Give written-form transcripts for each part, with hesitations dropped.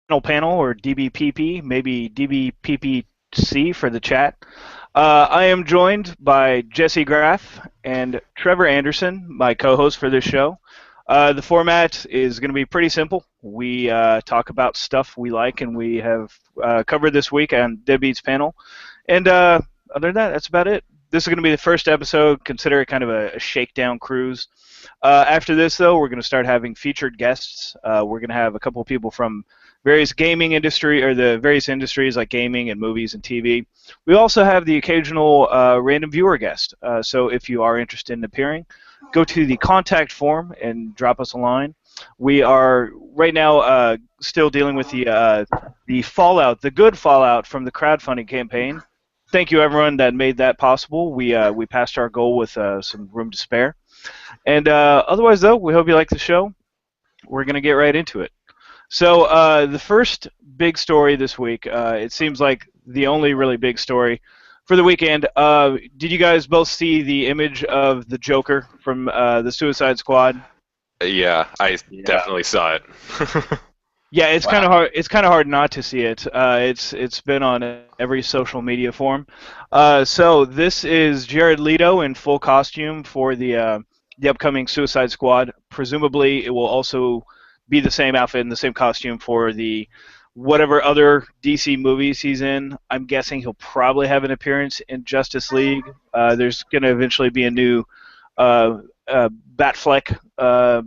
panel, or DBPP, maybe DBPPC for the chat. I am joined by Jesse Graff and Trevor Anderson, my co-host for this show. The format is going to be pretty simple. We talk about stuff we like and we have covered this week on Deadbeats panel. And other than that, that's about it. This is going to be the first episode. Consider it kind of a shakedown cruise. After this, though, we're going to start having featured guests. We're going to have a couple of people from various gaming industry, or the various industries like gaming and movies and TV. We also have the occasional random viewer guest. So if you are interested in appearing, go to the contact form and drop us a line. We are right now still dealing with the fallout, the good fallout from the crowdfunding campaign. Thank you, everyone that made that possible. We passed our goal with some room to spare. And otherwise, though, we hope you like the show. We're going to get right into it. So the first big story this week, it seems like the only really big story for the weekend. Did you guys both see the image of the Joker from the Suicide Squad? Yeah, I definitely saw it. Yeah, it's kind of hard. It's kind of hard not to see it. It's been on every social media form. So this is Jared Leto in full costume for the upcoming Suicide Squad. Presumably, it will also be the same outfit and the same costume for the whatever other DC movies he's in. I'm guessing he'll probably have an appearance in Justice League. There's going to eventually be a new Batfleck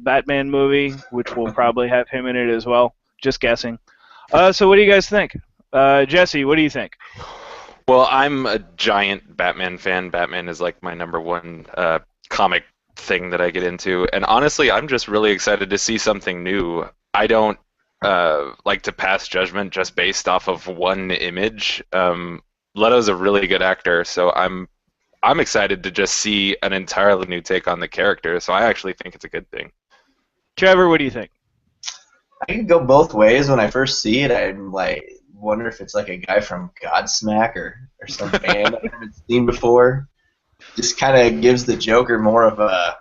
Batman movie, which will probably have him in it as well. Just guessing. So what do you guys think? Jesse, what do you think? Well, I'm a giant Batman fan. Batman is like my number one comic thing that I get into. And honestly, I'm just really excited to see something new. I don't like to pass judgment just based off of one image. Leto's a really good actor, so I'm excited to just see an entirely new take on the character. So I actually think it's a good thing. Trevor, what do you think? I can go both ways. When I first see it, I'm like, wonder if it's like a guy from Godsmack or some band I haven't seen before. Just kind of gives the Joker more of a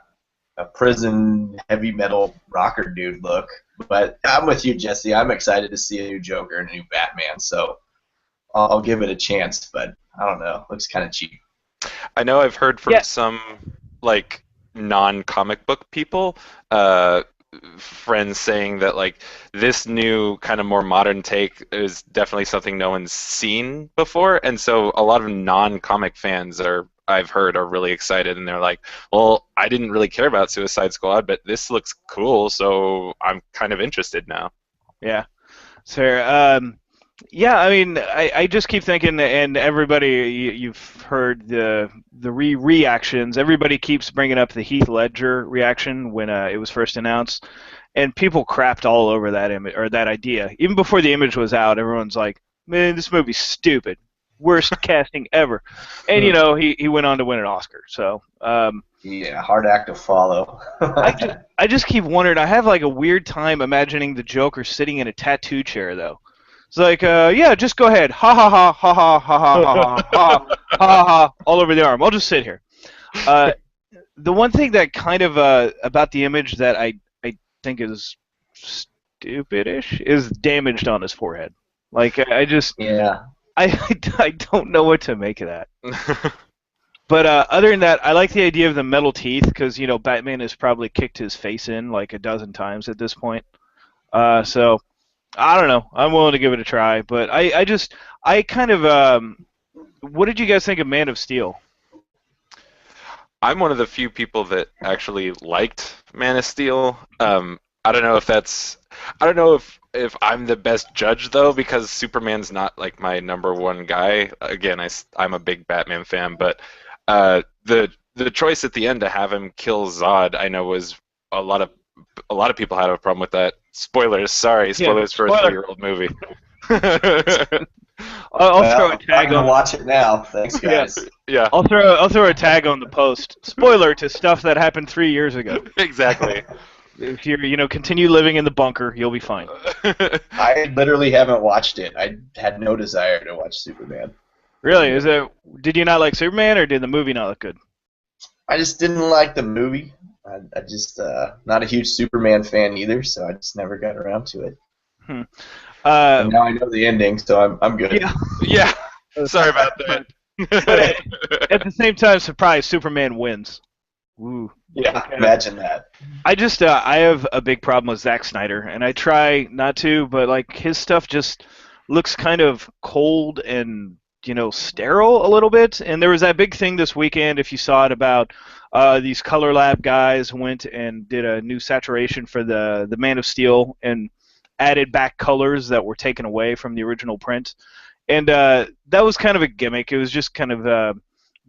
prison heavy metal rocker dude look. But I'm with you, Jesse. I'm excited to see a new Joker and a new Batman. So I'll give it a chance. But I don't know. Looks kind of cheap. I know I've heard from some like non-comic book people, friends saying that like this new kind of more modern take is definitely something no one's seen before, and so a lot of non-comic fans I've heard are really excited, and they're like, well, I didn't really care about Suicide Squad, but this looks cool, so I'm kind of interested now. Yeah, sir. Yeah, I mean, I just keep thinking, and everybody, you've heard the reactions. Everybody keeps bringing up the Heath Ledger reaction when it was first announced, and people crapped all over that image or that idea. Even before the image was out, everyone's like, "Man, this movie's stupid, worst casting ever." And you know, he went on to win an Oscar. So yeah, hard act to follow. I just keep wondering. I have like a weird time imagining the Joker sitting in a tattoo chair, though. It's like, yeah, just go ahead. Ha ha ha ha ha ha ha ha ha ha ha all over the arm. I'll just sit here. The one thing that kind of about the image that I think is stupidish is damaged on his forehead. Like I just I don't know what to make of that. But other than that, I like the idea of the metal teeth because you know Batman has probably kicked his face in like a dozen times at this point. So. I don't know. I'm willing to give it a try, but I kind of. What did you guys think of Man of Steel? I'm one of the few people that actually liked Man of Steel. I don't know if I'm the best judge though, because Superman's not like my number one guy. Again, I'm a big Batman fan, but the choice at the end to have him kill Zod, I know was a lot of people had a problem with that. Spoilers, sorry, spoilers for a 3-year-old movie. I'll throw a tag on. Watch it now. Thanks, guys. Yeah. I'll throw a tag on the post. Spoiler to stuff that happened 3 years ago. Exactly. If you continue living in the bunker, you'll be fine. I literally haven't watched it. I had no desire to watch Superman. Really? Did you not like Superman, or did the movie not look good? I just didn't like the movie. I just not a huge Superman fan either, so I just never got around to it. And now I know the ending, so I'm good. Yeah. Yeah. Sorry about that. But at the same time, surprise, Superman wins. Ooh. Yeah, Okay. imagine that. I have a big problem with Zack Snyder, and I try not to, but like his stuff just looks kind of cold and sterile a little bit. And there was that big thing this weekend, if you saw it, about these Color Lab guys went and did a new saturation for the Man of Steel and added back colors that were taken away from the original print. And that was kind of a gimmick. It was just kind of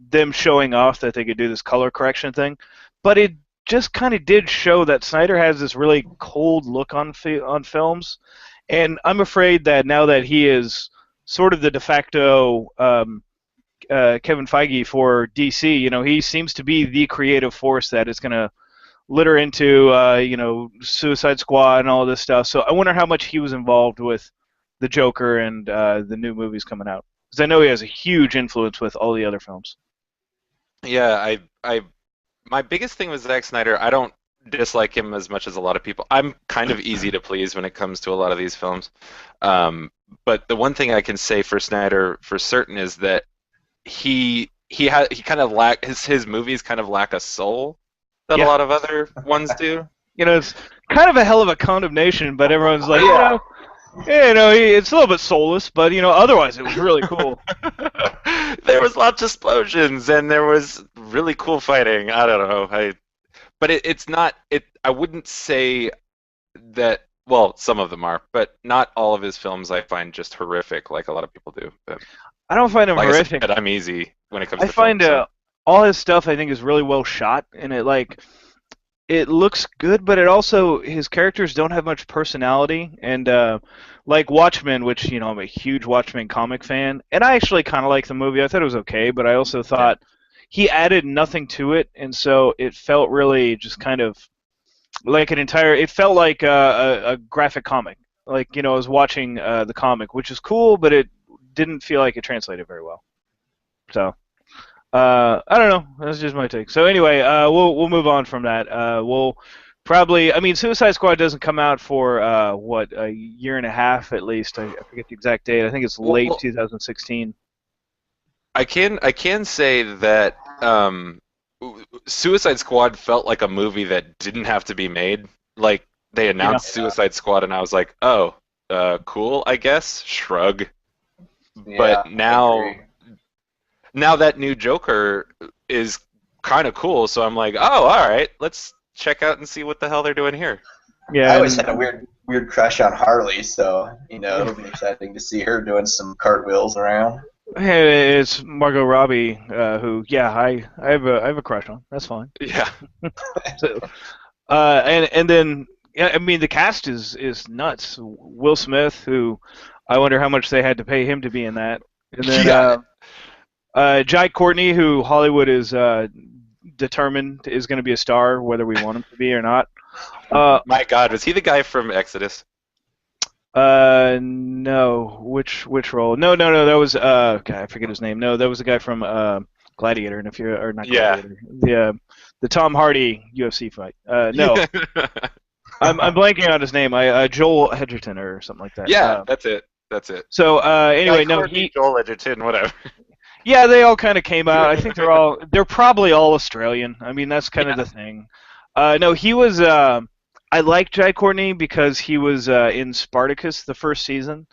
them showing off that they could do this color correction thing. But it just kind of did show that Snyder has this really cold look on films. And I'm afraid that now that he is sort of the de facto Kevin Feige for DC, he seems to be the creative force that is going to litter into, Suicide Squad and all this stuff. So I wonder how much he was involved with the Joker and the new movies coming out, because I know he has a huge influence with all the other films. Yeah, my biggest thing with Zack Snyder, I don't dislike him as much as a lot of people. I'm kind of easy to please when it comes to a lot of these films. But the one thing I can say for Snyder for certain is that he kind of his movies kind of lack a soul that a lot of other ones do. It's kind of a hell of a condemnation, but everyone's like, it's a little bit soulless, but otherwise it was really cool. There was lots of explosions and there was really cool fighting. I don't know. But it's not. I wouldn't say that. Well, some of them are, but not all of his films I find just horrific, like a lot of people do. But I don't find them like horrific. I said, I'm easy when it comes to I find films, so. all his stuff I think is really well shot, and it looks good, but it also his characters don't have much personality, and like Watchmen, which I'm a huge Watchmen comic fan, and I actually kind of like the movie. I thought it was okay, but I also thought he added nothing to it, and so it felt really just kind of like it felt like a graphic comic. Like I was watching the comic, which is cool, but it didn't feel like it translated very well. So. I don't know. That's just my take. So anyway, we'll move on from that. We'll probably. I mean, Suicide Squad doesn't come out for a year and a half at least. I forget the exact date. I think it's late 2016. I can say that Suicide Squad felt like a movie that didn't have to be made. Like they announced Suicide Squad, and I was like, oh, cool, I guess. Shrug. Yeah, but now that new Joker is kind of cool, so I'm like, oh, all right, let's check out and see what the hell they're doing here. Yeah, I always had a weird crush on Harley, so it'll be exciting to see her doing some cartwheels around. Hey, it's Margot Robbie, who I have a crush on. That's fine. Yeah. So, and then I mean the cast is nuts. Will Smith, who I wonder how much they had to pay him to be in that, and then. Jai Courtney, who Hollywood is determined is going to be a star, whether we want him to be or not. My God, was he the guy from Exodus? No. Which role? No. That was God, I forget his name. No, that was the guy from Gladiator. And if you're or not Gladiator, the Tom Hardy UFC fight. No, I'm blanking on his name. Joel Edgerton or something like that. Yeah, that's it. So anyway, Joel Edgerton, whatever. Yeah, they all kind of came out. I think they're probably all Australian. I mean, that's kind of the thing. No, he was. I like Jai Courtney because he was in Spartacus the first season,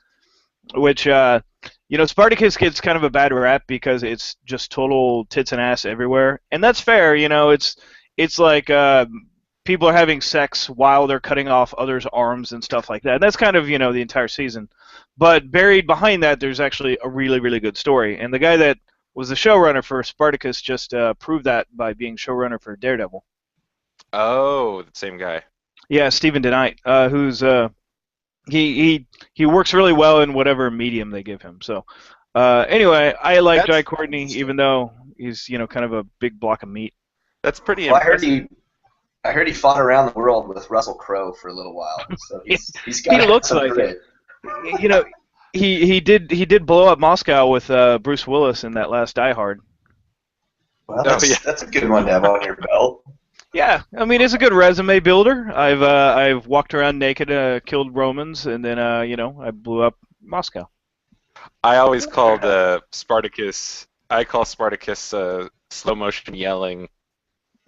which Spartacus gets kind of a bad rap because it's just total tits and ass everywhere, and that's fair. It's like people are having sex while they're cutting off others' arms and stuff like that. And that's kind of the entire season. But buried behind that, there's actually a really, really good story. And the guy that was the showrunner for Spartacus just proved that by being showrunner for Daredevil. Oh, the same guy. Yeah, Stephen DeKnight, who's he works really well in whatever medium they give him. So anyway, I like Jai Courtney, even though he's kind of a big block of meat. That's pretty impressive. I heard he fought around the world with Russell Crowe for a little while. So he's got he looks like grit. it. He did blow up Moscow with Bruce Willis in that last Die Hard. Well, that's a good one to have on your belt. Yeah, I mean it's a good resume builder. I've walked around naked, killed Romans, and then I blew up Moscow. I always called Spartacus. I call Spartacus slow motion yelling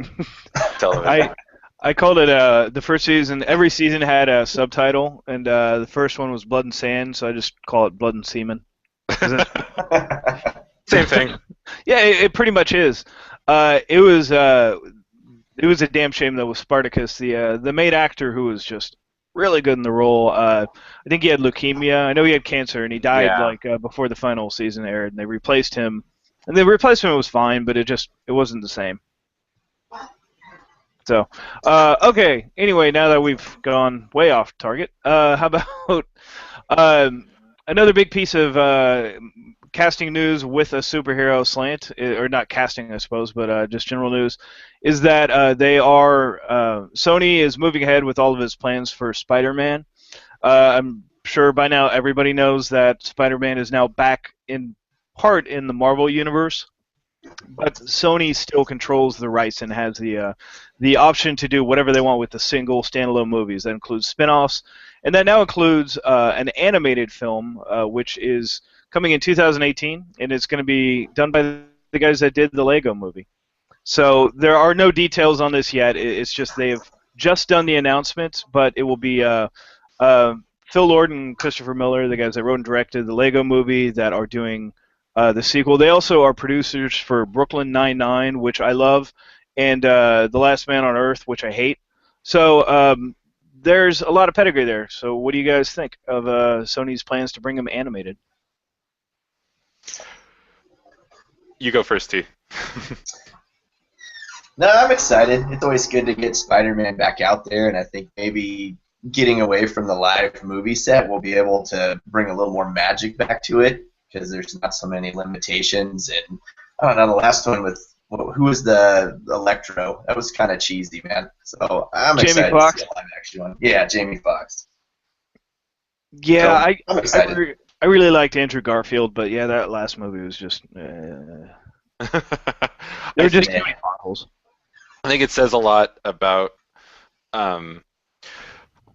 I television. I called it the first season. Every season had a subtitle, and the first one was Blood and Sand, so I just call it Blood and Semen. 'Cause Same thing. yeah, it pretty much is. It was a damn shame though with Spartacus, the main actor who was just really good in the role. I think he had leukemia. I know he had cancer, and he died Yeah. before the final season aired. And they replaced him, and the replacement was fine, but it wasn't the same. So, okay. Anyway, now that we've gone way off target, how about another big piece of casting news with a superhero slant, or not casting, I suppose, but just general news, is that Sony is moving ahead with all of its plans for Spider-Man. I'm sure by now everybody knows that Spider-Man is now back in part in the Marvel universe, but Sony still controls the rights and has the option to do whatever they want with the single standalone movies. That includes spin-offs, and that now includes an animated film, which is coming in 2018, and it's going to be done by the guys that did the Lego movie. So there are no details on this yet. It's just they've just done the announcement, but it will be Phil Lord and Christopher Miller, the guys that wrote and directed the Lego movie, that are doing the sequel. They also are producers for Brooklyn Nine-Nine, which I love, and The Last Man on Earth, which I hate. So there's a lot of pedigree there. So what do you guys think of Sony's plans to bring them animated? You go first, T. No, I'm excited. It's always good to get Spider-Man back out there, and I think maybe getting away from the live movie set, we'll be able to bring a little more magic back to it because there's not so many limitations. And I don't know, the last one with who was the Electro? That was kind of cheesy, man. So I'm Jamie excited Foxx? to see a live action one. Yeah, Jamie Foxx. Yeah, So I I'm I, excited. I really liked Andrew Garfield, but yeah, that last movie was just there were I just think too Yeah. many potholes. I think it says a lot about um,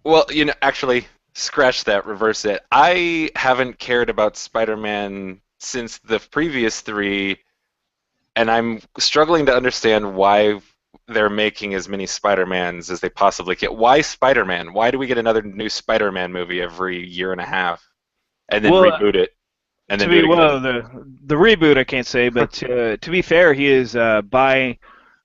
well, actually, scratch that, reverse it. I haven't cared about Spider-Man since the previous three, and I'm struggling to understand why they're making as many Spider-Mans as they possibly can. Why Spider-Man? Why do we get another new Spider-Man movie every year and a half and then Well, reboot it and to then do be it again? the reboot I can't say, but to be fair, he is by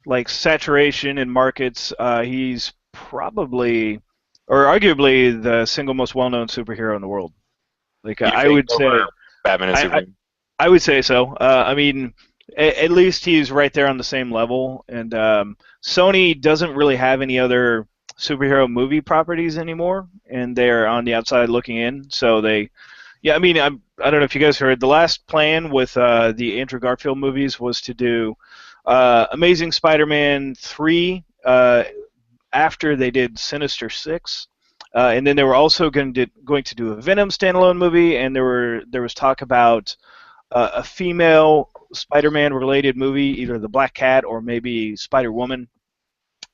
like saturation in markets. He's probably or arguably the single most well-known superhero in the world. Like You I think would over say, Batman and I, I Superman? I would say so. I mean, at least he's right there on the same level. And Sony doesn't really have any other superhero movie properties anymore, and they're on the outside looking in. So yeah. I mean, I don't know if you guys heard the last plan with the Andrew Garfield movies was to do Amazing Spider-Man 3 after they did Sinister Six. And then they were also going to do a Venom standalone movie, and there was talk about a female Spider-Man related movie, either the Black Cat or maybe Spider-Woman.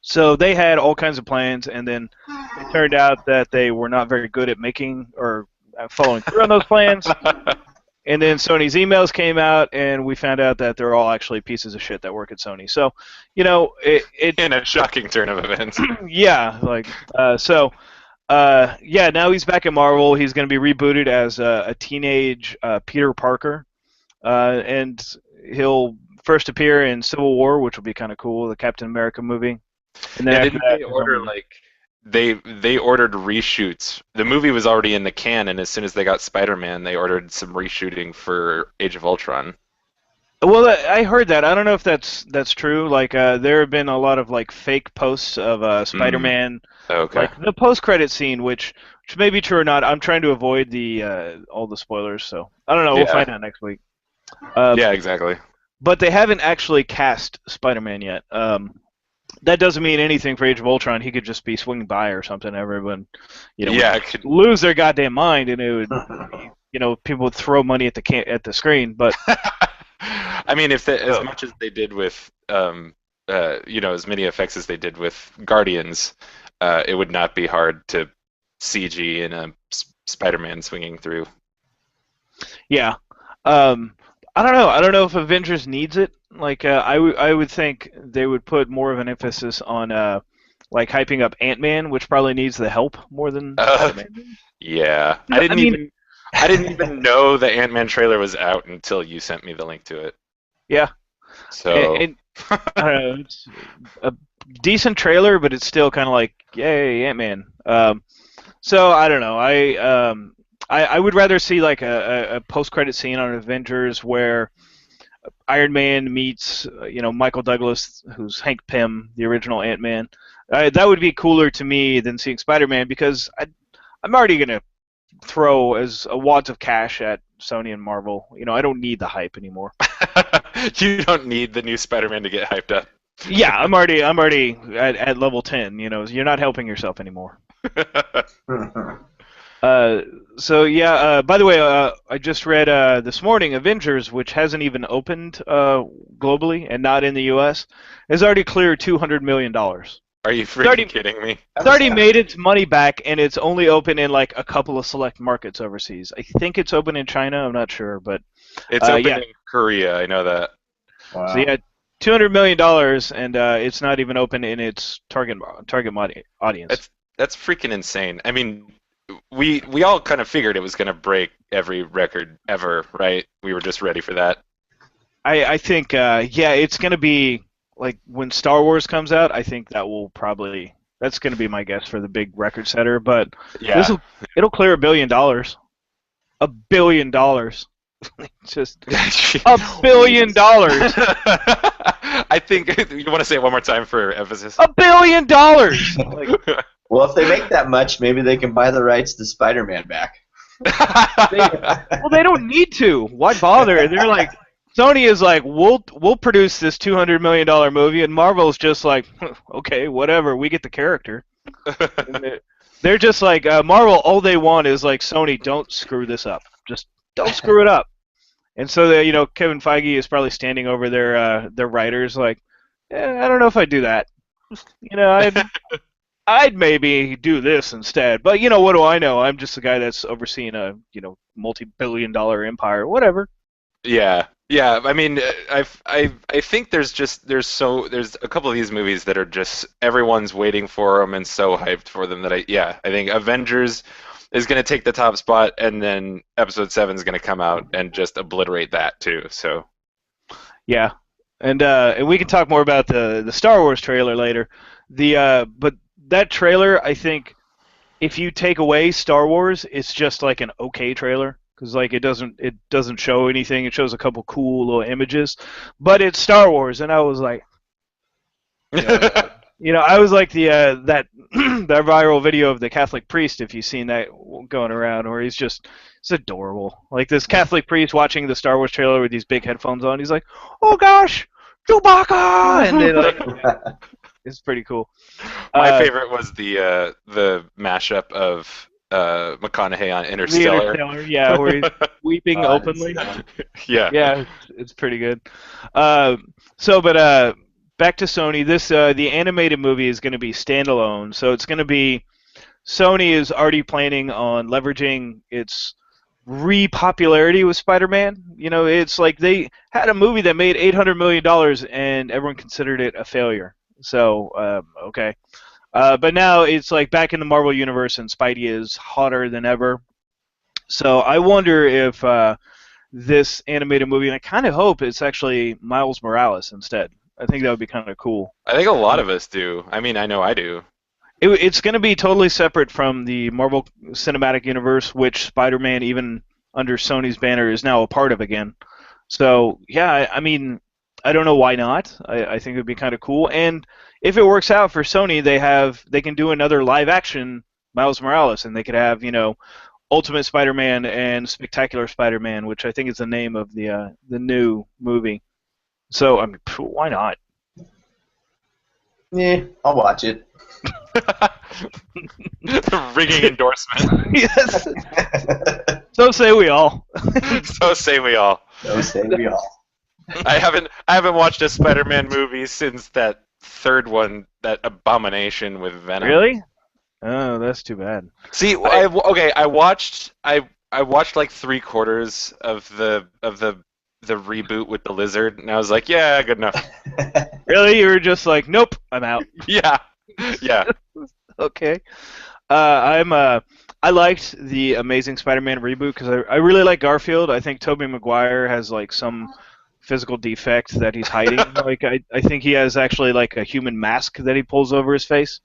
So they had all kinds of plans, and then it turned out that they were not very good at making or following through on those plans. And then Sony's emails came out, and we found out that they're all actually pieces of shit that work at Sony. So, In a shocking turn of events. yeah, yeah, now he's back at Marvel. He's going to be rebooted as a teenage Peter Parker, and he'll first appear in Civil War, which will be kind of cool, the Captain America movie. And then Yeah, after didn't that, they order they ordered reshoots? The movie was already in the can, and as soon as they got Spider-Man, they ordered some reshooting for Age of Ultron. well, I heard that. I don't know if that's true. Like, there have been a lot of like fake posts of Mm, Spider-Man, okay. like the post-credit scene, which may be true or not. I'm trying to avoid the all the spoilers, so I don't know. We'll Yeah. find out next week. Uh, Yeah, exactly. but they haven't actually cast Spider-Man yet. That doesn't mean anything for Age of Ultron. He could just be swinging by or something. Everyone, would Yeah, it could. lose their goddamn mind, and it would, people would throw money at the screen. But I mean, if as much as they did with as many effects as they did with Guardians, it would not be hard to CG in a Spider-Man swinging through. Yeah. I don't know. I don't know if Avengers needs it. Like, I would think they would put more of an emphasis on like hyping up Ant-Man, which probably needs the help more than Uh, Spider-Man. yeah, No, I mean, I didn't even know the Ant-Man trailer was out until you sent me the link to it. yeah, So, and I don't know. It's a decent trailer, but it's still kind of like, yay, Ant-Man. So I don't know. I would rather see like a post-credit scene on Avengers where Iron Man meets Michael Douglas, who's Hank Pym, the original Ant-Man. That would be cooler to me than seeing Spider-Man because I'm already gonna throw as a wads of cash at Sony and Marvel. I don't need the hype anymore. you don't need the new Spider-Man to get hyped up. Yeah, I'm already at level 10. You're not helping yourself anymore. So yeah. By the way, I just read this morning Avengers, which hasn't even opened globally and not in the U.S., has already cleared $200 million. Are you freaking kidding me? It's already made its money back, and it's only open in like a couple of select markets overseas. I think it's open in China. I'm not sure, but It's open yeah. in Korea. I know that. Wow. So yeah, $200 million, and it's not even open in its target audience. That's freaking insane. I mean, we all kind of figured it was going to break every record ever, right? We were just ready for that. I think yeah, it's gonna be like when Star Wars comes out. I think that's gonna be my guess for the big record setter. But Yeah. it'll clear $1 billion. $1 billion. Just $1 billion. I think you want to say it one more time for emphasis. $1 billion. Like, Well, if they make that much, maybe they can buy the rights to Spider-Man back. well, they don't need to. Why bother? They're like, Sony is like, we'll produce this $200 million movie, and Marvel's just like, okay, whatever. We get the character. They're just like Marvel. All they want is like, Sony, don't screw this up. Just don't screw it up. And so Kevin Feige is probably standing over their writers like, I don't know if I'd do that. I'd maybe do this instead. But what do I know? I'm just a guy that's overseeing a multi-billion-dollar empire. Whatever. Yeah. I mean, I think there's a couple of these movies that are just everyone's waiting for them and so hyped for them that I think Avengers is going to take the top spot, and then Episode 7 is going to come out and just obliterate that too. So. Yeah, and we can talk more about the Star Wars trailer later. But that trailer, I think, if you take away Star Wars, it's just like an okay trailer because like it doesn't show anything. It shows a couple cool little images, but it's Star Wars, and I was like, I was like that viral video of the Catholic priest, if you've seen that going around, where it's adorable. Like this Catholic priest watching the Star Wars trailer with these big headphones on. He's like, oh gosh, Chewbacca, and then like. It's pretty cool. My favorite was the mashup of McConaughey on Interstellar. Yeah, where he's weeping openly. Yeah, it's pretty good. But back to Sony. This the animated movie is going to be standalone, so it's going to be Sony is already planning on leveraging its re-popularity with Spider-Man. It's like they had a movie that made $800 million and everyone considered it a failure. So, okay. But now it's like back in the Marvel Universe and Spidey is hotter than ever. So I wonder if this animated movie, and I kind of hope it's actually Miles Morales instead. I think that would be kind of cool. I think a lot of us do. I mean, I know I do. It's going to be totally separate from the Marvel Cinematic Universe, which Spider-Man, even under Sony's banner, is now a part of again. So, yeah, I mean, I don't know why not. I think it would be kind of cool. And if it works out for Sony, they can do another live-action Miles Morales, and they could have, Ultimate Spider-Man and Spectacular Spider-Man, which I think is the name of the new movie. So, I mean, why not? Yeah, I'll watch it. Ringing endorsement. Yes. So say we all. So say we all. So say we all. I haven't watched a Spider-Man movie since that third one, that Abomination with Venom. Really? Oh, that's too bad. See, I watched like three-quarters of the reboot with the lizard, and I was like, yeah, good enough. Really? You were just like, nope, I'm out. Yeah, yeah. Okay. I liked the Amazing Spider-Man reboot because I really like Garfield. I think Tobey Maguire has like some physical defect that he's hiding. Like I think he has actually like a human mask that he pulls over his face.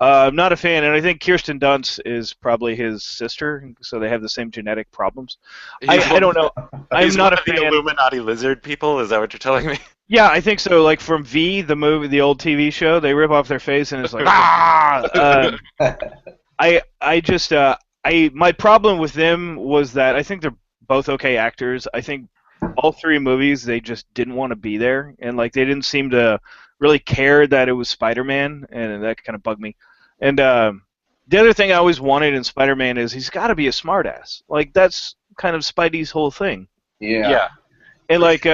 I'm not a fan, and I think Kirsten Dunst is probably his sister, so they have the same genetic problems. I don't know. I'm He's not one a of the fan. Illuminati lizard people. Is that what you're telling me? Yeah, I think so. Like from V, the movie, the old TV show, they rip off their face and it's like ah. I just my problem with them was that I think they're both okay actors. I think all three movies they just didn't want to be there, and like they didn't seem to really care that it was Spider-Man, and that kind of bugged me. And the other thing I always wanted in Spider-Man is he's got to be a smartass. Like that's kind of Spidey's whole thing. Yeah. Yeah. And like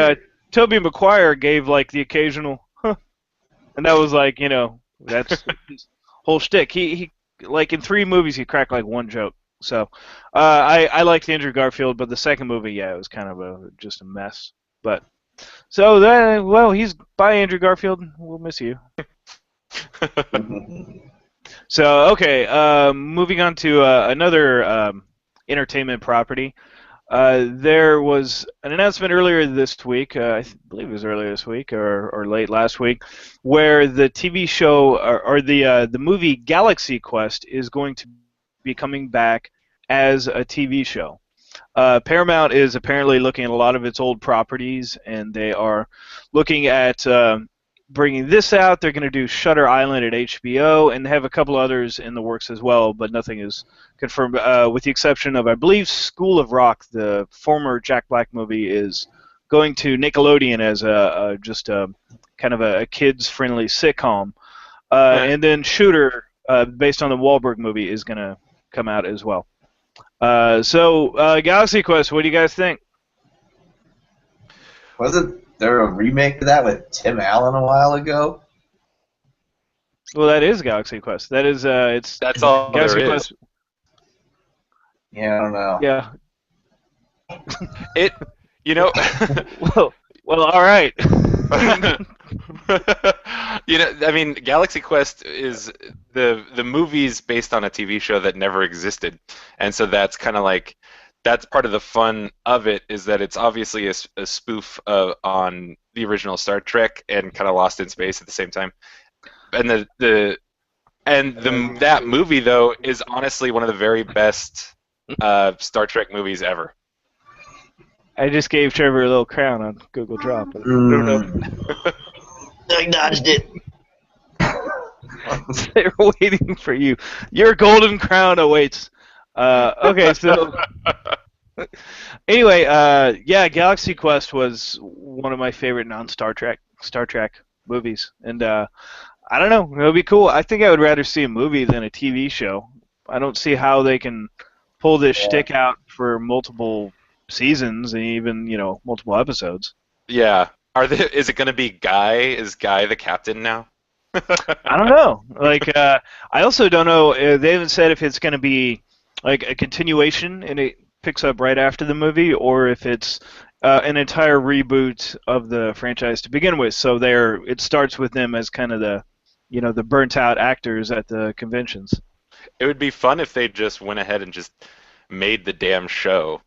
Tobey Maguire gave like the occasional, huh, and that was like that's his whole shtick. He like in three movies he cracked like one joke. So I liked Andrew Garfield, but the second movie, yeah, it was kind of just a mess. But so then, well, he's bye Andrew Garfield. We'll miss you. So okay, moving on to another entertainment property. There was an announcement earlier this week, believe it was earlier this week or late last week, where the TV show or the movie Galaxy Quest is going to be coming back as a TV show. Paramount is apparently looking at a lot of its old properties, and they are looking at bringing this out. They're going to do Shutter Island at HBO, and have a couple others in the works as well, but nothing is confirmed. With the exception of, I believe, School of Rock, the former Jack Black movie, is going to Nickelodeon as just a kind of a kids-friendly sitcom. And then Shooter, based on the Wahlberg movie, is going to come out as well. So Galaxy Quest, what do you guys think? Wasn't there a remake of that with Tim Allen a while ago? Well, that is Galaxy Quest. That is That's all Galaxy there is. Quest. Yeah, I don't know. Yeah. It, you know, well, all right. I mean, Galaxy Quest is the movie's based on a TV show that never existed, and so that's kind of like that's part of the fun of it is that it's obviously a spoof on the original Star Trek and kind of Lost in Space at the same time, and that movie though is honestly one of the very best Star Trek movies ever. I just gave Trevor a little crown on Google Drop. I don't know. I dodged it. They're waiting for you. Your golden crown awaits. Okay, so anyway, yeah, Galaxy Quest was one of my favorite non-Star Trek movies, and I don't know, it would be cool. I think I would rather see a movie than a TV show. I don't see how they can pull this shtick out for multiple seasons and even multiple episodes. Yeah. Is it going to be Guy? Is Guy the captain now? I don't know. Like, I also don't know. They haven't said if it's going to be like a continuation and it picks up right after the movie, or if it's an entire reboot of the franchise to begin with. So it starts with them as kind of the burnt out actors at the conventions. It would be fun if they just went ahead and just made the damn show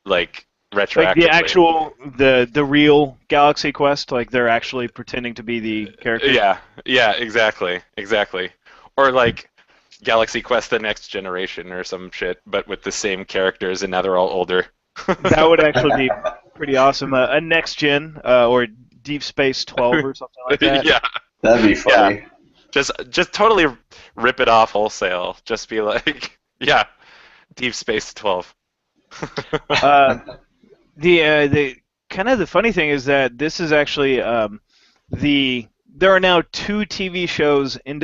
like retroactively. Like the real Galaxy Quest, like they're actually pretending to be the characters. Yeah, exactly. Or like Galaxy Quest: The Next Generation or some shit, but with the same characters and now they're all older. That would actually be pretty awesome. A next gen or Deep Space 12 or something like that. Yeah, That'd be funny. Yeah. Just totally rip it off wholesale. Just be like, yeah, Deep Space 12. The kind of the funny thing is that this is actually there are now 2 TV shows in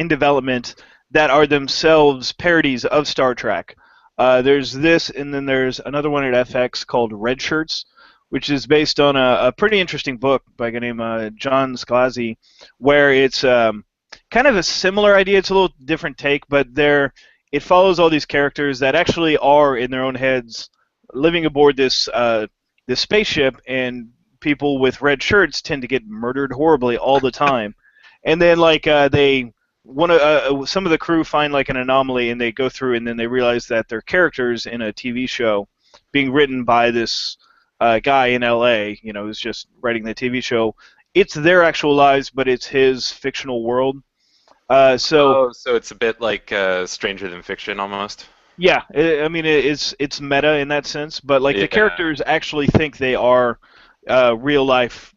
development that are themselves parodies of Star Trek. There's this, and then there's another one at FX called Red Shirts, which is based on a pretty interesting book by a guy named John Scalzi, where it's kind of a similar idea. It's a little different take, but it follows all these characters that actually are in their own heads living aboard this spaceship, and people with red shirts tend to get murdered horribly all the time. And then some of the crew find like an anomaly, and they go through, and then they realize that they're characters in a TV show being written by this guy in LA, who's just writing the TV show. It's their actual lives, but it's his fictional world. So it's a bit like Stranger Than Fiction almost. yeah, I mean it's meta in that sense, but like the characters actually think they are real life,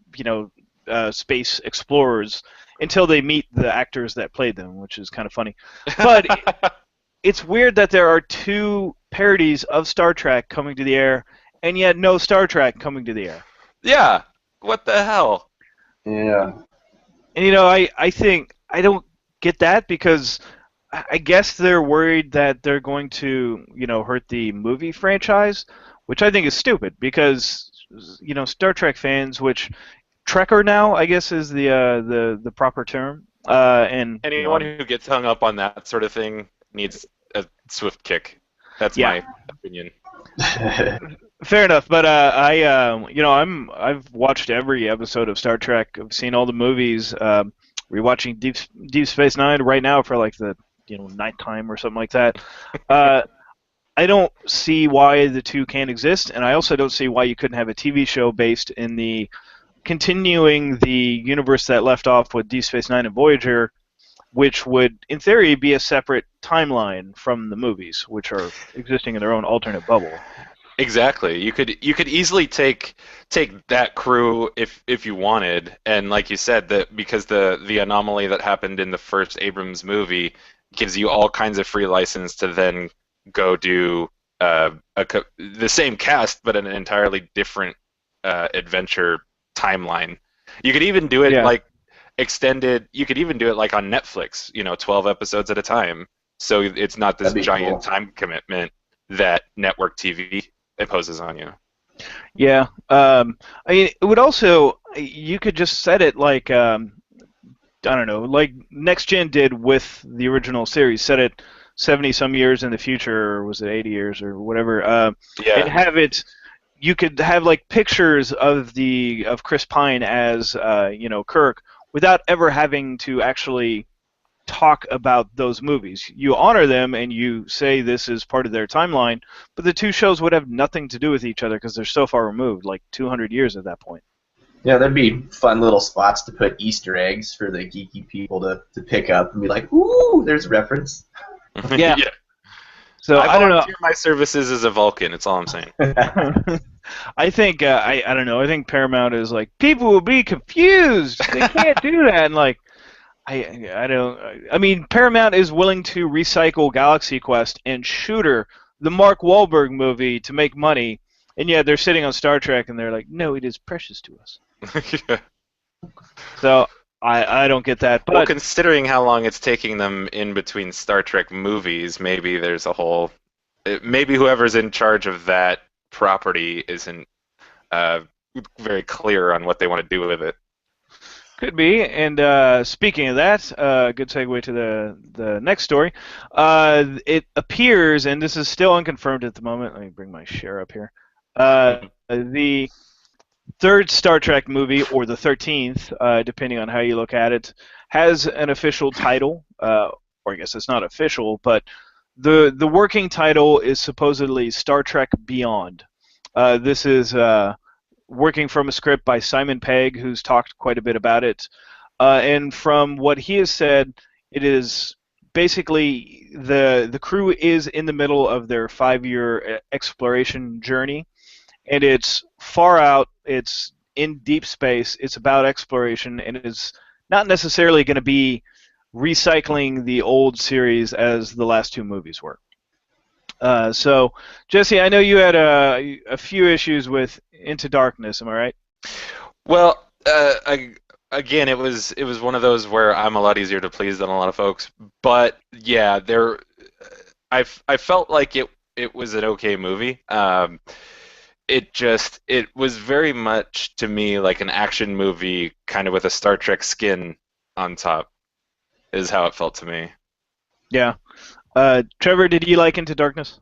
space explorers until they meet the actors that played them, which is kind of funny. But it's weird that there are two parodies of Star Trek coming to the air, and yet no Star Trek coming to the air. Yeah, what the hell? Yeah. And I think I don't get that, because I guess they're worried that they're going to, hurt the movie franchise, which I think is stupid, because Star Trek fans, which Trekker now, I guess, is the proper term. And anyone who gets hung up on that sort of thing needs a swift kick. That's my opinion. Fair enough, but I've watched every episode of Star Trek. I've seen all the movies. Rewatching Deep Space Nine right now for like the ninth time or something like that. I don't see why the two can't exist, and I also don't see why you couldn't have a TV show based in continuing the universe that left off with Deep Space Nine and Voyager, which would, in theory, be a separate timeline from the movies, which are existing in their own alternate bubble. Exactly. You could easily take that crew if you wanted, and like you said, that because the anomaly that happened in the first Abrams movie gives you all kinds of free license to then go do the same cast but an entirely different adventure timeline. You could even do it like extended. You could even do it like on Netflix, 12 episodes at a time. So it's not this giant time commitment that network TV imposes on you. Yeah. I mean, it would also, you could just set it like, I don't know, like Next Gen did with the original series, set it 70-some years in the future, or was it 80 years or whatever, and have it, you could have like pictures of Chris Pine as, Kirk, without ever having to actually talk about those movies. You honor them and you say this is part of their timeline, but the two shows would have nothing to do with each other because they're so far removed, like 200 years at that point. Yeah, there'd be fun little spots to put Easter eggs for the geeky people to pick up and be like, ooh, there's a reference. Yeah. So I don't know. volunteer my services as a Vulcan. That's all I'm saying. I think I don't know. I think Paramount is like, people will be confused. They can't do that. And like, I don't. I mean, Paramount is willing to recycle Galaxy Quest and Shooter, the Mark Wahlberg movie, to make money, and yet they're sitting on Star Trek and they're like, no, it is precious to us. Yeah. So I don't get that. But well, considering how long it's taking them in between Star Trek movies, maybe there's a whole. Maybe whoever's in charge of that property isn't very clear on what they want to do with it. Could be. And speaking of that, good segue to the next story. It appears, and this is still unconfirmed at the moment. Let me bring my share up here. The third Star Trek movie, or the 13th, depending on how you look at it, has an official title. Or I guess it's not official, but the working title is supposedly Star Trek Beyond. This is working from a script by Simon Pegg, who's talked quite a bit about it. And from what he has said, it is basically the crew is in the middle of their 5-year exploration journey, and it's far out, it's in deep space, it's about exploration, and it's not necessarily going to be recycling the old series as the last two movies were. So, Jesse, I know you had a few issues with Into Darkness. Am I right? Well, again, it was one of those where I'm a lot easier to please than a lot of folks. But yeah, I felt like it was an okay movie. it was very much to me like an action movie, kind of with a Star Trek skin on top, is how it felt to me. Yeah. Trevor, did you like Into Darkness?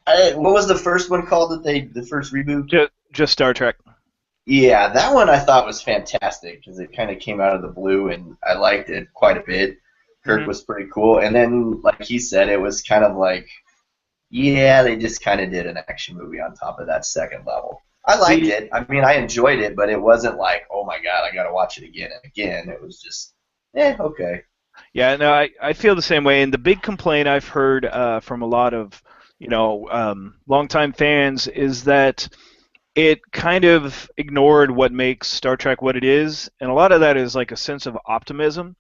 What was the first one called the first reboot? Just Star Trek. Yeah, that one I thought was fantastic because it kind of came out of the blue and I liked it quite a bit. Kirk Mhm. was pretty cool, and then like he said, it was kind of like, yeah, they just kind of did an action movie on top of that second level. I liked See, it. I mean, I enjoyed it, but it wasn't like, oh my god, I gotta watch it again and again. It was just, okay. yeah, no, I feel the same way. And the big complaint I've heard from a lot of, longtime fans is that it kind of ignored what makes Star Trek what it is, and a lot of that is like a sense of optimism.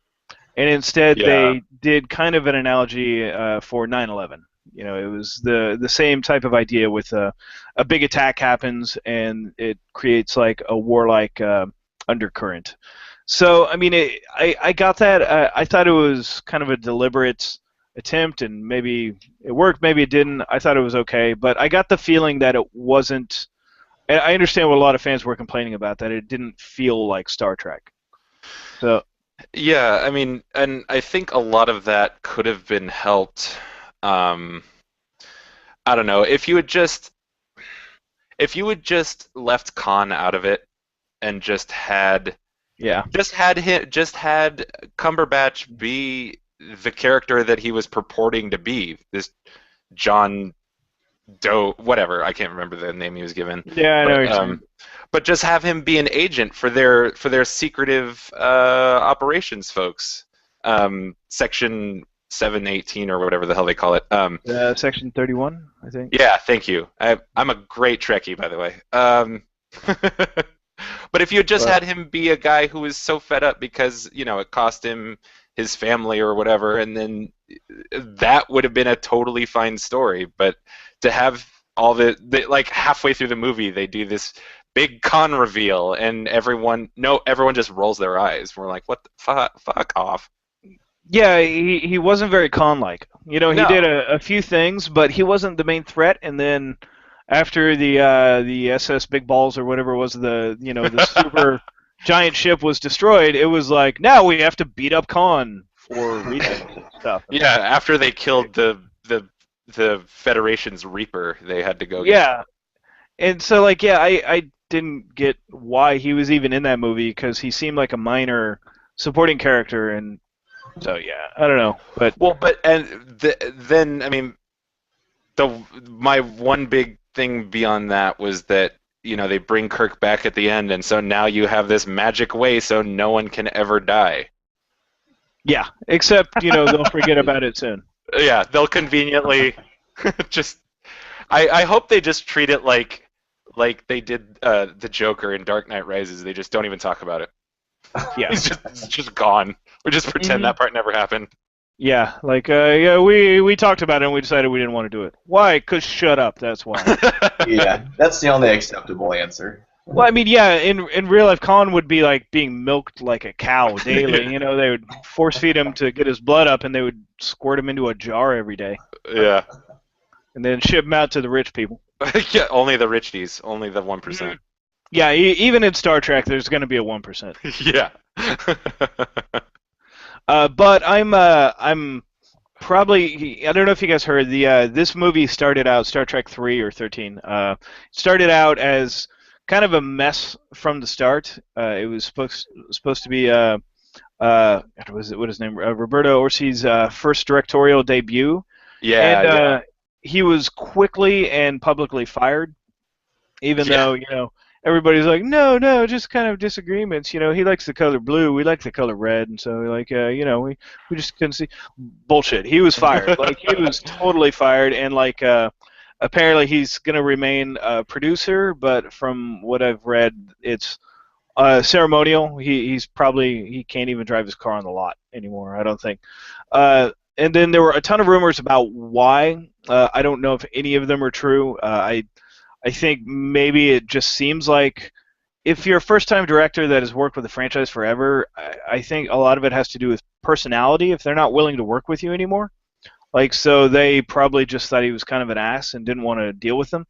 And instead, Yeah. they did kind of an analogy for 9/11. It was the same type of idea with a big attack happens and it creates like a warlike undercurrent. So, I mean, I got that. I thought it was kind of a deliberate attempt, and maybe it worked, maybe it didn't. I thought it was okay, but I got the feeling that it wasn't. And I understand what a lot of fans were complaining about, that it didn't feel like Star Trek. So, Yeah, I mean, and I think a lot of that could have been helped. Um, I don't know, if you had just left Khan out of it and yeah. just had Cumberbatch be the character that he was purporting to be, this John Doe, whatever, I can't remember the name he was given, Yeah, I know what but you're saying. but just have him be an agent for their secretive operations folks, Section 718 or whatever the hell they call it. Section 31, I think. Yeah, thank you. I'm a great Trekkie, by the way. But if you had just But had him be a guy who was so fed up because, it cost him his family or whatever, and then that would have been a totally fine story. But to have all like halfway through the movie, they do this big con reveal, and everyone just rolls their eyes. We're like, what the fuck off. yeah, he wasn't very Khan-like. He did No. a few things, but he wasn't the main threat. And then after the SS Big Balls or whatever it was, the super giant ship was destroyed, it was like, now we have to beat up Khan for reasons and stuff. And Yeah, after they killed the Federation's Reaper, they had to go get. yeah, and so like yeah, I didn't get why he was even in that movie because he seemed like a minor supporting character, and so yeah, I don't know, but Well, then I mean, my one big thing beyond that was that they bring Kirk back at the end, and so now you have this magic way so no one can ever die. yeah, except they'll forget about it soon. Yeah, they'll conveniently just. I hope they just treat it like they did the Joker in Dark Knight Rises. They just don't even talk about it. Yeah. It's just gone. We just pretend Mhm. that part never happened. Yeah, like yeah, we talked about it and we decided we didn't want to do it. Why? 'Cause shut up. That's why. Yeah, that's the only acceptable answer. Well, I mean, yeah, in real life, Colin would be like being milked like a cow daily. They would force feed him to get his blood up, and they would squirt him into a jar every day, Yeah. and then ship him out to the rich people. Yeah, only the richies, only the 1%. Yeah, even in Star Trek, there's going to be a 1%. Yeah. But I'm probably, I don't know if you guys heard this movie started out Star Trek 3 or 13. Started out as kind of a mess from the start. It was supposed to be what was his name? Roberto Orsi's first directorial debut, Yeah, and yeah. he was quickly and publicly fired, even Yeah. though everybody's like, no, just kind of disagreements. He likes the color blue, we like the color red, and so like, we just couldn't see. Bullshit. He was fired. Like he was totally fired, and like apparently he's gonna remain a producer, but from what I've read, it's ceremonial. He can't even drive his car on the lot anymore, I don't think. And then there were a ton of rumors about why. I don't know if any of them are true. I think maybe it just seems like if you're a first-time director that has worked with a franchise forever, I think a lot of it has to do with personality. If they're not willing to work with you anymore, like so they probably just thought he was kind of an ass and didn't want to deal with them.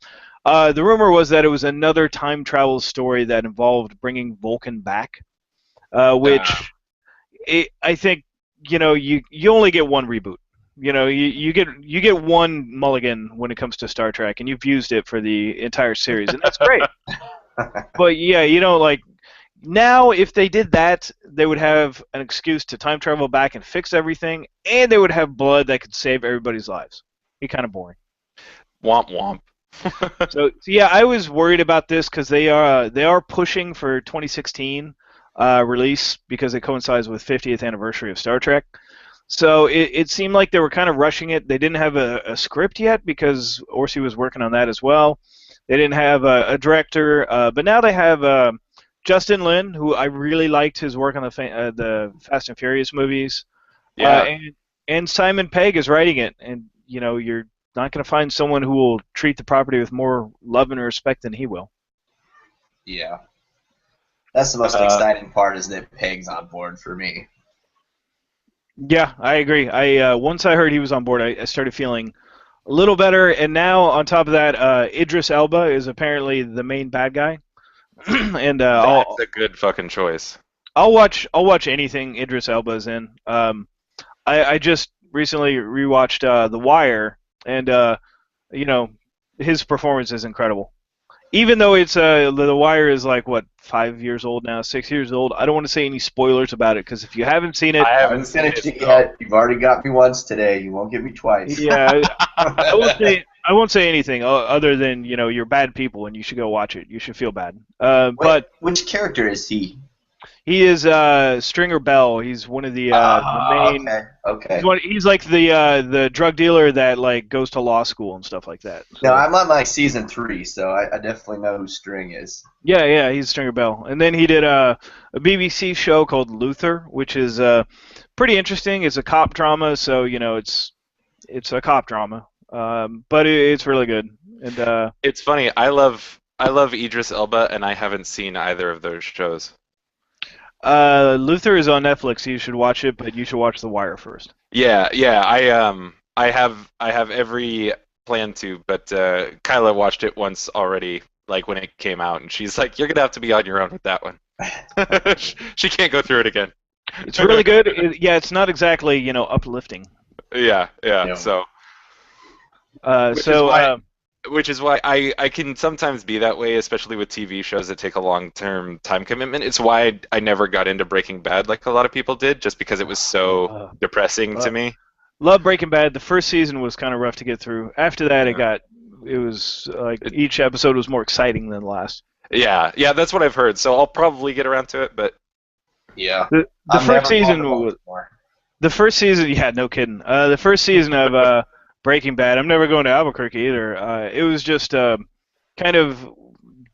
The rumor was that it was another time travel story that involved bringing Vulcan back, which I think you only get one reboot. You get one mulligan when it comes to Star Trek, and you've used it for the entire series, and that's great. But yeah, like now if they did that, they would have an excuse to time travel back and fix everything, and they would have blood that could save everybody's lives. Be kind of boring. Womp womp. So yeah, I was worried about this because they are pushing for 2016 release because it coincides with 50th anniversary of Star Trek. So it seemed like they were kind of rushing it. They didn't have a script yet because Orsi was working on that as well. They didn't have a director, but now they have Justin Lin, who I really liked his work on the Fast and Furious movies. Yeah. And Simon Pegg is writing it, and you're not going to find someone who will treat the property with more love and respect than he will. Yeah. That's the most exciting part, is that Peg's on board for me. Yeah, I agree. Once I heard he was on board, I started feeling a little better. And now, on top of that, Idris Elba is apparently the main bad guy. And That's a good fucking choice. I'll watch anything Idris Elba's in. I just recently rewatched The Wire, and his performance is incredible. Even though it's The Wire is like 5 years old now, 6 years old. I don't want to say any spoilers about it because if you haven't seen it, I haven't finished it yet. You've already got me once today. You won't get me twice. Yeah, I won't say anything other than you're bad people and you should go watch it. You should feel bad. But which character is he? He is Stringer Bell. He's one of the main. Okay. He's like the drug dealer that goes to law school and stuff like that. So, no, I'm on season 3, so I definitely know who String is. Yeah, he's Stringer Bell. And then he did a BBC show called Luther, which is pretty interesting. It's a cop drama, so it's a cop drama, but it's really good. And it's funny. I love Idris Elba, and I haven't seen either of those shows. Luther is on Netflix. You should watch it, but you should watch The Wire first. Yeah. I have every plan to, but Kyla watched it once already, when it came out, and she's like, "You're gonna have to be on your own with that one." She can't go through it again. It's really good. It's not exactly uplifting. Yeah. So. Which is why I can sometimes be that way, especially with TV shows that take a long-term time commitment. It's why I never got into Breaking Bad like a lot of people did, just because it was so depressing to me. Love Breaking Bad. The first season was kind of rough to get through. After that, it was each episode was more exciting than the last. Yeah, that's what I've heard. So I'll probably get around to it, but yeah. The first season, yeah, no kidding. The first season of Breaking Bad. I'm never going to Albuquerque either. It was just kind of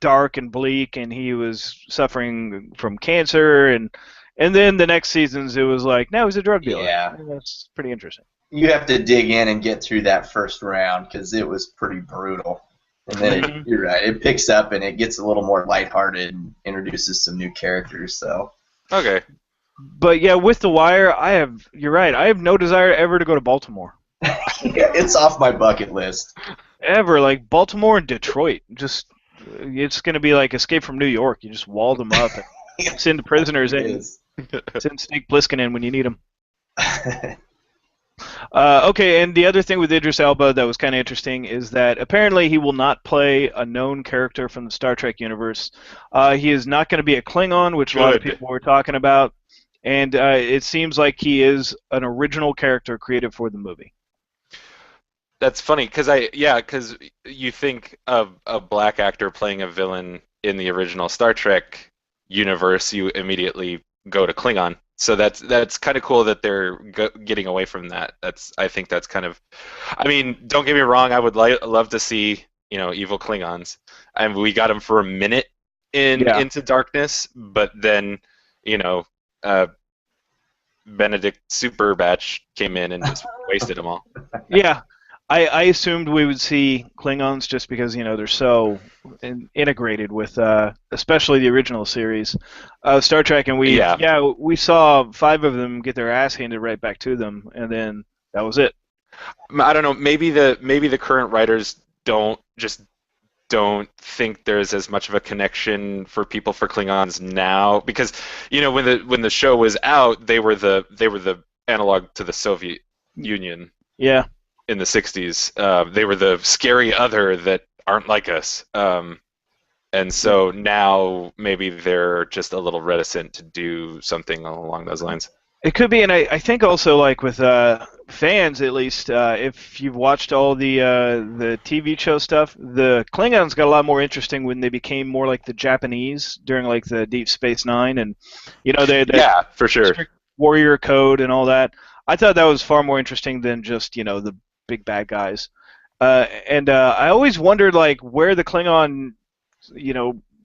dark and bleak, and he was suffering from cancer, and then the next seasons it was now he's a drug dealer. Yeah, and that's pretty interesting. You have to dig in and get through that first round because it was pretty brutal. And then you're right, it picks up and it gets a little more lighthearted and introduces some new characters. So okay, but yeah, with The Wire, you're right. I have no desire ever to go to Baltimore. Yeah, it's off my bucket list. Ever, Baltimore and Detroit, it's going to be like Escape from New York. You just wall them up and send prisoners in. Send Snake Plissken in when you need them. Okay, and the other thing with Idris Elba that was kind of interesting is that apparently he will not play a known character from the Star Trek universe. He is not going to be a Klingon, which a lot of people were talking about, and it seems like he is an original character created for the movie. That's funny because you think of a black actor playing a villain in the original Star Trek universe, you immediately go to Klingon. So that's kind of cool that they're getting away from that. I think that's kind of, I mean, don't get me wrong, I would love to see evil Klingons, and we got them for a minute Into Darkness, but then Benedict Superbatch came in and just wasted them all. Yeah. I assumed we would see Klingons just because they're so integrated with especially the original series Star Trek, and we saw 5 of them get their ass handed right back to them, and then that was it. I don't know. Maybe the current writers don't don't think there's as much of a connection for people for Klingons now because when the show was out, they were the analog to the Soviet Union. Yeah. In the 60s, they were the scary other that aren't like us. And so now maybe they're just a little reticent to do something along those lines. It could be, and I think also like with fans at least, if you've watched all the TV show stuff, the Klingons got a lot more interesting when they became more like the Japanese during like the Deep Space Nine, and they had that for sure strict warrior code and all that. I thought that was far more interesting than just the big bad guys. And I always wondered like where the Klingon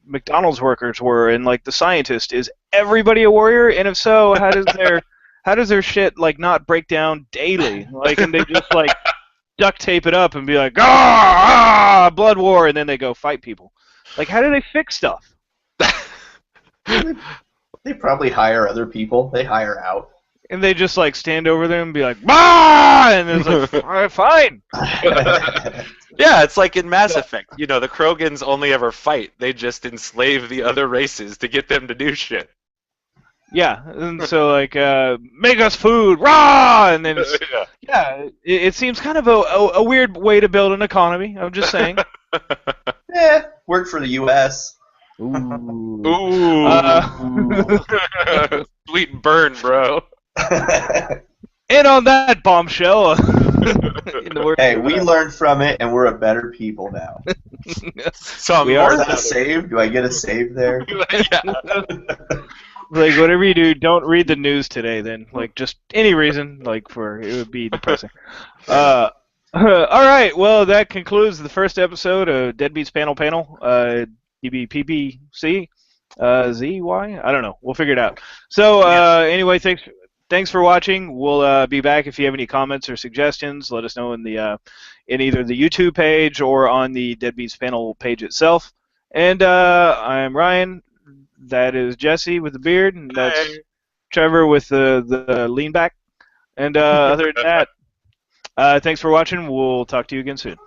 McDonald's workers were and like the scientist. Is everybody a warrior? And if so, how does their shit like not break down daily? Like, and they just like duct tape it up and be like, blood war, and then they go fight people. Like, how do they fix stuff? They probably hire other people. They hire out. And they just like stand over them and be like, bah! And it's like, all right, fine. Yeah, it's like in Mass Effect. The Krogans only ever fight. They just enslave the other races to get them to do shit. Yeah, and so like, make us food, rah! And then it seems kind of a weird way to build an economy. I'm just saying. Work for the U.S. Ooh. Sweet burn, bro. And on that bombshell. Hey, we learned from it, and we're a better people now. We are. Is that a save? Do I get a save there? Like, whatever you do, don't read the news today, then. Like, just any reason, like, it would be depressing. All right, well, that concludes the first episode of Deadbeats Panel. Dbpp ZY? I don't know. We'll figure it out. So, anyway, thanks for watching. We'll be back if you have any comments or suggestions. Let us know in either the YouTube page or on the Deadbeats Panel page itself. And I'm Ryan. That is Jesse with the beard, and that's Trevor with the lean back. And other than that, thanks for watching. We'll talk to you again soon.